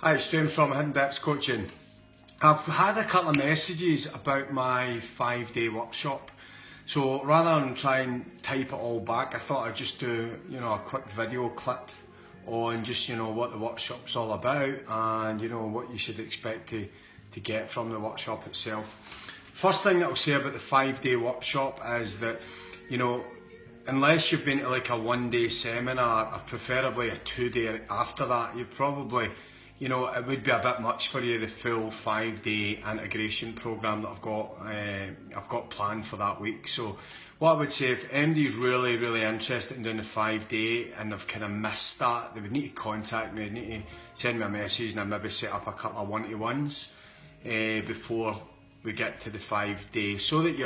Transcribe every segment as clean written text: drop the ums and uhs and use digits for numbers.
Hi, it's James from Hidden Depths Coaching. I've had a couple of messages about my 5-day workshop. So rather than try and type it all back, I thought I'd just do, a quick video clip on just, what the workshop's all about and, what you should expect to get from the workshop itself. First thing that I'll say about the 5-day workshop is that, unless you've been to like a 1-day seminar or preferably a 2-day after that, you probably, it would be a bit much for you, the full 5-day integration program that I've got planned for that week. So what I would say, if anybody's really interested in doing the 5-day and they've kind of missed that, they would need to contact me, they need to send me a message and I'll maybe set up a couple of one-to-ones before we get to the 5 days, so that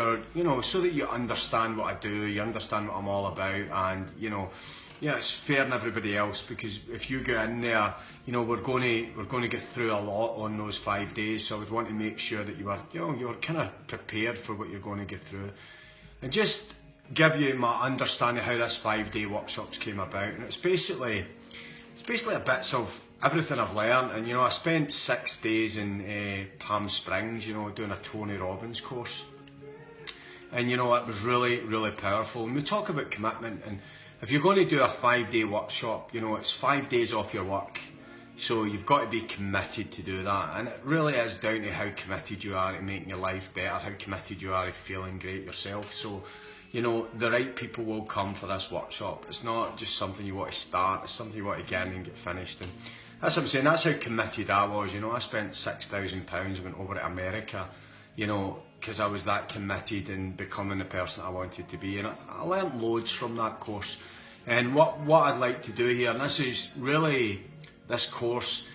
so that you understand what I do, you understand what I'm all about, and it's fair than everybody else, because if you go in there, we're going to get through a lot on those 5 days. So I would want to make sure that you're kind of prepared for what you're going to get through, and just give you my understanding how this 5-day workshops came about. And it's basically a bits of everything I've learned. And I spent 6 days in Palm Springs, doing a Tony Robbins course, and it was really powerful. And we talk about commitment, and if you're going to do a 5-day workshop, it's 5 days off your work, so you've got to be committed to do that. And it really is down to how committed you are to making your life better, how committed you are to feeling great yourself. So the right people will come for this workshop. It's not just something you want to start, it's something you want to get in and get finished. And that's what I'm saying, that's how committed I was. I spent £6,000 and went over to America, because I was that committed in becoming the person I wanted to be. And I learned loads from that course. And what I'd like to do here, and this is really, this course,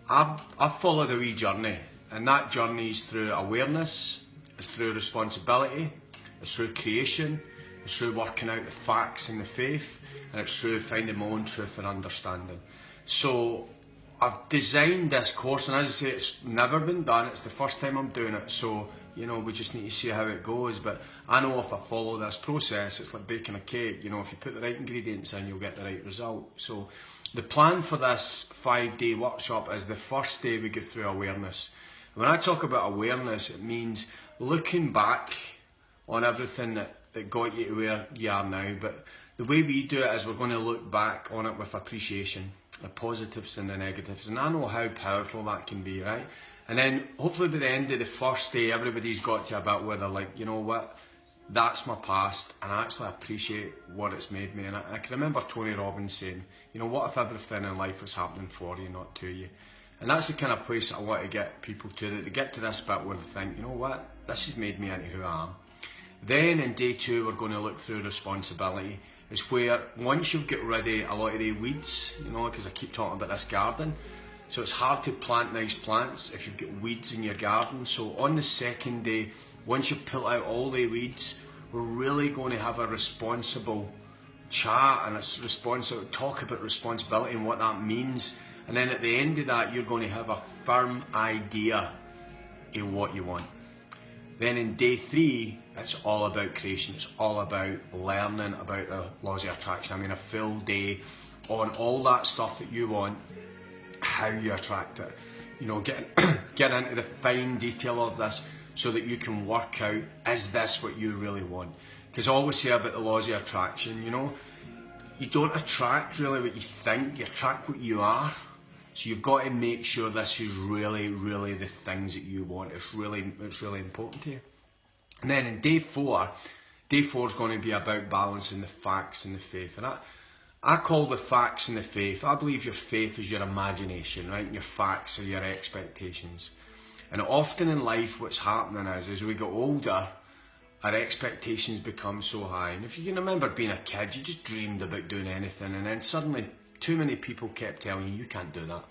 I've followed a wee journey, and that journey is through awareness, it's through responsibility, it's through creation, it's through working out the facts and the faith, and it's through finding my own truth and understanding. So I've designed this course, and as I say, it's never been done, it's the first time I'm doing it, so we just need to see how it goes. But I know if I follow this process, it's like baking a cake. If you put the right ingredients in, you'll get the right result. So the plan for this 5-day workshop is the first day we go through awareness. And when I talk about awareness, it means looking back on everything that got you to where you are now. But the way we do it is we're going to look back on it with appreciation, the positives and the negatives. And I know how powerful that can be, right? And then hopefully by the end of the first day, everybody's got to a bit where they're like, that's my past, and I actually appreciate what it's made me. And I can remember Tony Robbins saying, what if everything in life was happening for you, not to you? And that's the kind of place I want to get people to, that they get to this bit where they think, this has made me into who I am. Then in day 2, we're going to look through responsibility. It's where once you've got rid of a lot of the weeds, because I keep talking about this garden, so it's hard to plant nice plants if you've got weeds in your garden. So on the second day, once you've pulled out all the weeds, we're really going to have a responsible chat, and it's responsible, talk about responsibility and what that means. And then at the end of that, you're going to have a firm idea of what you want. Then in day 3, it's all about creation. It's all about learning about the laws of attraction. I mean, a full day on all that stuff that you want, how you attract it, getting into the fine detail of this, so that you can work out, is this what you really want? Because I always say about the laws of attraction, you don't attract really what you think, you attract what you are. So you've got to make sure this is really the things that you want. It's really important to you. And then in day 4 is going to be about balancing the facts and the faith. And I call the facts and the faith, I believe your faith is your imagination, right? And your facts are your expectations. And often in life what's happening is, as we get older, our expectations become so high. And if you can remember being a kid, you just dreamed about doing anything, and then suddenly too many people kept telling you can't do that.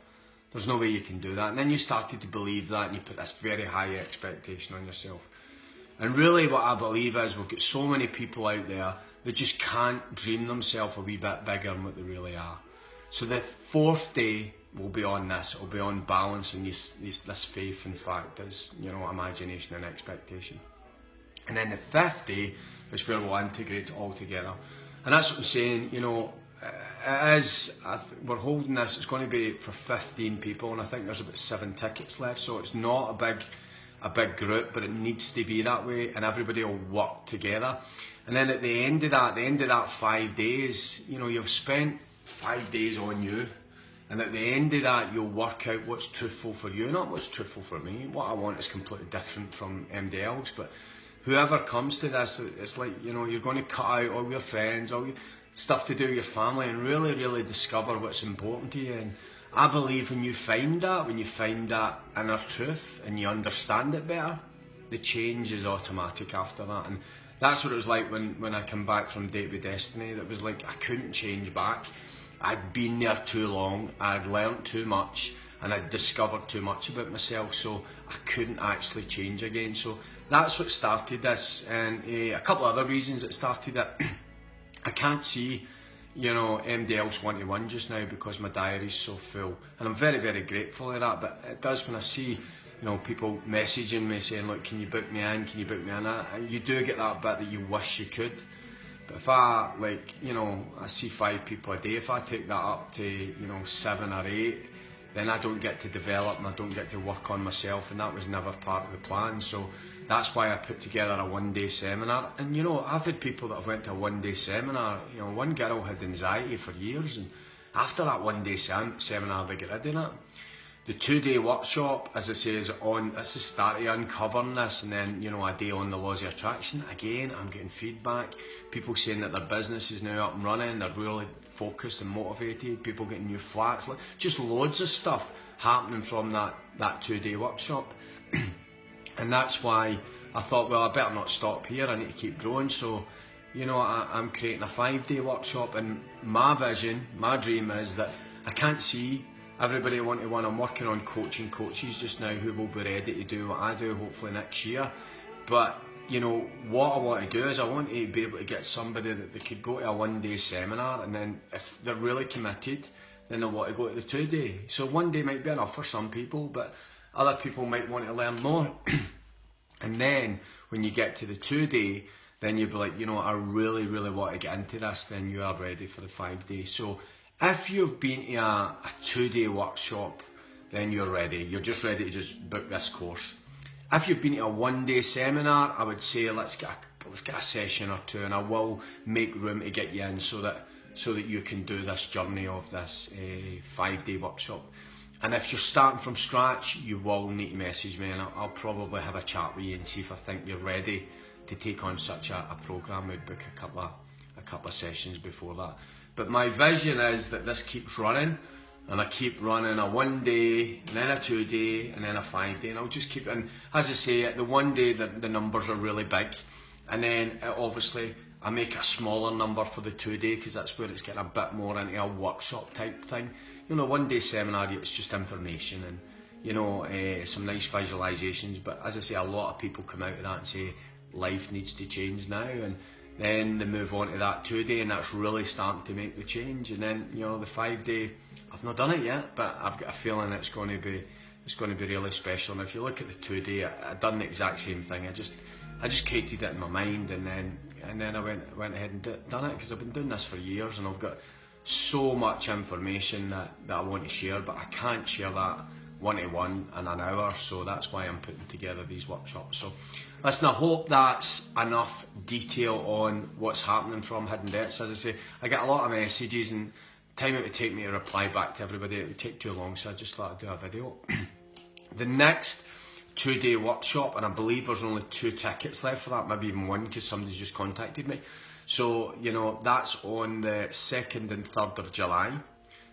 There's no way you can do that. And then you started to believe that, and you put this very high expectation on yourself. And really what I believe is, we've got so many people out there that just can't dream themselves a wee bit bigger than what they really are. So the 4th day will be on this. It will be on balancing this faith and fact as, imagination and expectation. And then the 5th day is where we'll integrate it all together. And that's what I'm saying, it is, we're holding this, it's going to be for 15 people, and I think there's about 7 tickets left, so it's not a big group, but it needs to be that way, and everybody will work together. And then at the end of that 5 days, you know, you've spent 5 days on you, and at the end of that you'll work out what's truthful for you, not what's truthful for me. What I want is completely different from MDL's, but whoever comes to this, it's like, you know, you're going to cut out all your friends, all your stuff to do with your family, and really discover what's important to you. And I believe when you find that inner truth and you understand it better, the change is automatic after that. And that's what it was like when I came back from Date with Destiny. That was like, I couldn't change back. I'd been there too long, I'd learnt too much, and I'd discovered too much about myself, so I couldn't actually change again. So that's what started this, and a couple of other reasons it started it. I can't see, you know, MDL's 1-to-1 just now because my diary's so full, and I'm very grateful for that. But it does when I see, you know, people messaging me saying, look, can you book me in, can you book me in? And you do get that bit that you wish you could. But if I, like, you know, I see 5 people a day, if I take that up to, you know, 7 or 8, then I don't get to develop and I don't get to work on myself, and that was never part of the plan. So that's why I put together a 1-day seminar. And you know, I've had people that have went to a 1-day seminar. You know, one girl had anxiety for years, and after that 1-day seminar they get rid of it. The 2-day workshop, as I say, is on, this is starting uncovering this, and then, you know, a day on the laws of attraction. Again, I'm getting feedback, people saying that their business is now up and running, they're really focused and motivated, people getting new flats, like, just loads of stuff happening from that 2-day workshop. And that's why I thought, well, I better not stop here, I need to keep growing. So, you know, I'm creating a 5-day workshop, and my vision, my dream is that I can't see everybody 1-to-1. I'm working on coaching coaches just now who will be ready to do what I do hopefully next year. But, you know, what I want to do is I want to be able to get somebody that they could go to a 1-day seminar, and then if they're really committed, then they want to go to the 2-day. So 1 day might be enough for some people, but other people might want to learn more. And then when you get to the 2-day, then you'll be like, you know, I really want to get into this, then you are ready for the 5 days. So if you've been to a 2-day workshop, then you're ready. You're just ready to just book this course. If you've been to a 1-day seminar, I would say let's get a session or 2, and I will make room to get you in so that you can do this journey of this 5-day workshop. And if you're starting from scratch, you will need to message me, and I'll probably have a chat with you and see if I think you're ready to take on such a program. We'd book a couple of sessions before that. But my vision is that this keeps running, and I keep running a 1-day, and then a 2-day, and then a 5-day, and I'll just keep. And as I say, at the 1 day, the numbers are really big, and then obviously I make a smaller number for the 2-day because that's where it's getting a bit more into a workshop type thing. You know, 1-day seminar, it's just information and, you know, some nice visualizations. But as I say, a lot of people come out of that and say life needs to change now, and then they move on to that 2-day, and that's really starting to make the change. And then, you know, the 5-day, I've not done it yet, but I've got a feeling it's going to be really special. And if you look at the 2-day, I've done the exact same thing. I just created it in my mind, and then I went ahead and done it because I've been doing this for years, and I've got so much information that I want to share, but I can't share that 1-to-1 in an hour, so that's why I'm putting together these workshops. So listen, I hope that's enough detail on what's happening from Hidden Depths. As I say, I get a lot of messages, and the time it would take me to reply back to everybody, it would take too long, so I just thought I'd do a video. The next 2-day workshop, and I believe there's only 2 tickets left for that, maybe even 1 because somebody's just contacted me. So, you know, that's on the 2nd and 3rd of July.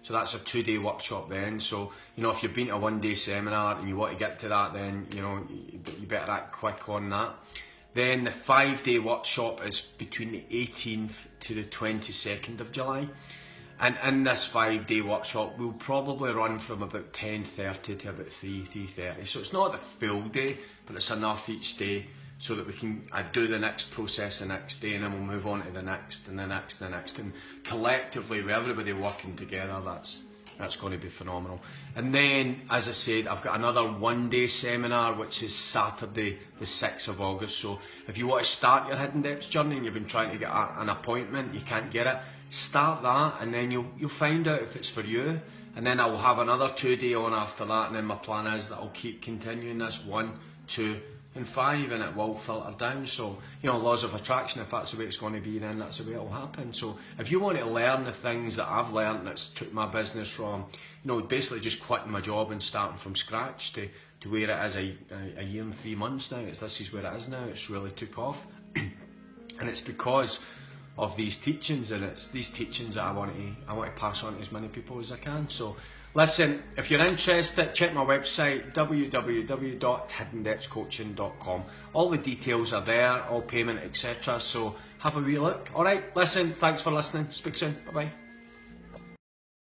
So that's a 2-day workshop then. So, you know, if you've been to a 1-day seminar and you want to get to that, then, you know, you better act quick on that. Then the 5-day workshop is between the 18th to the 22nd of July. And in this 5-day workshop, we'll probably run from about 10:30 to about 3:30. So it's not the full day, but it's enough each day so that we can do the next process the next day, and then we'll move on to the next and the next and the next. And collectively, with everybody working together, that's going to be phenomenal. And then, as I said, I've got another 1-day seminar, which is Saturday, the 6th of August. So if you want to start your Hidden Depths journey and you've been trying to get an appointment, you can't get it, start that, and then you'll find out if it's for you. And then I'll have another 2-day on after that, and then my plan is that I'll keep continuing this 1, 2 and 5, and it will filter down. So, you know, laws of attraction, if that's the way it's going to be, then that's the way it'll happen. So if you want to learn the things that I've learned that's took my business from, you know, basically just quitting my job and starting from scratch to where it is a year and 3 months now, this is where it is now. It's really took off. And it's because of these teachings, and it's these teachings that I want to pass on to as many people as I can. So listen, if you're interested, check my website, www.hiddendepthscoaching.com. All the details are there, all payment, etc. So have a wee look. Alright, listen, thanks for listening. Speak soon. Bye bye.